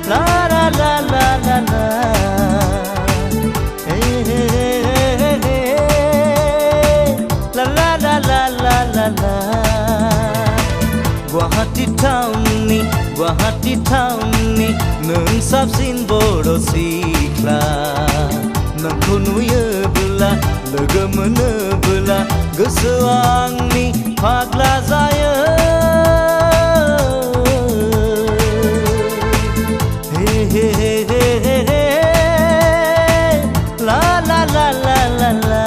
la la la la la la la la la la la la la Guwahati townनि नों साबसिन बर' सिख्ला नोंखौ नुयोब्ला लोगो मोनोब्ला गोसोआ आंनि फाग्ला जायो हे हे हे हे हे ला ला ला ला ला ला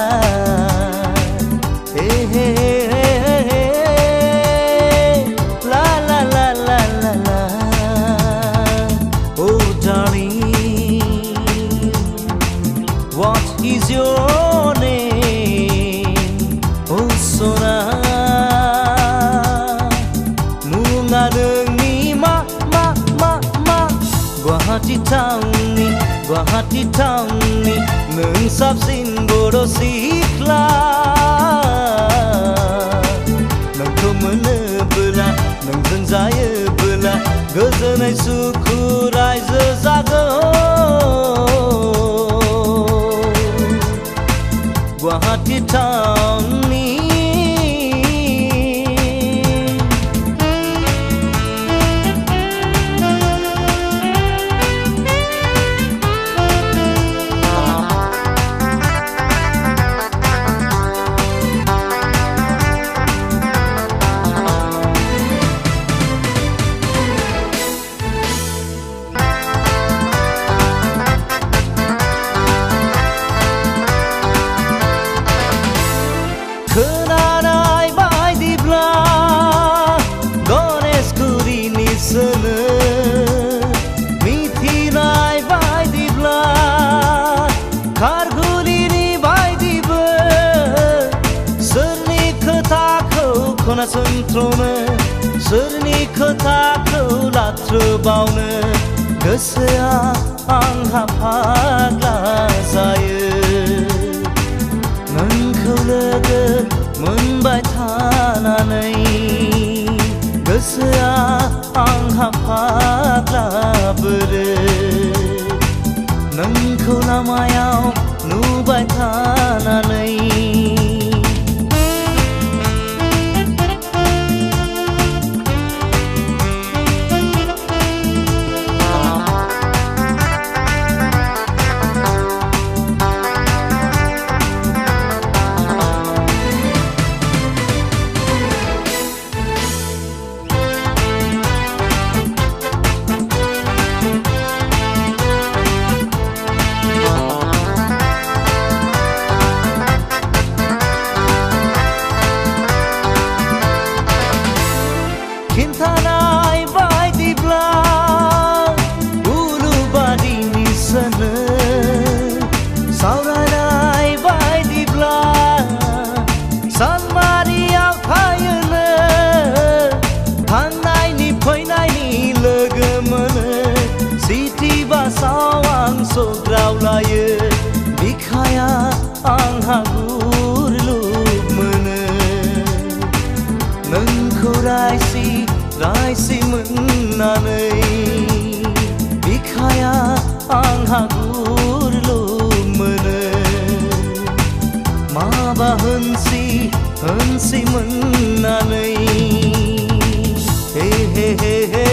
हे हे हे ला ला ला ला ला ला Oh darling, what is your name? Oh Sona Munga nोंनि मा Guwahati townनि नों साबसिन बर' सिख्ला नोंखौ मोनोब्ला नोंजों जायोब्ला गोजोनै सुखु रायजो जागोन Guwahati townनि खोनानाय बायदिब्ला गणेशगुरिनि सोनो मिथिनाय बायदिब्ला खारघुलिनि बायदिबो सोरनि खोथाखौ खोनासंथ्र'नो सोरनि खोथाखौ लाथ्रोबावनो गोसोआ आंहा फाग्ला जायो नोंखौ लोगो मोनबाय थानानै गोसोआ आंहा फाग्ला बोरो नोंखौ लामायाव नुबाय थानानै खिन्थानाय बायदिब्ला उलुबारिनि सोनो सावरायनाय बायदिब्ला सालबारियाव थायोनो थांनायनि फैनायनि लोगो मोनो सिटि बासाव आं सौग्रावलायो बिखाया आंहा गुरलुब मोनो नोंखौ रायसि मोननानै बिखाया आंहा गुरलुब मोनो माबा होनसि मोननानै हे हे हे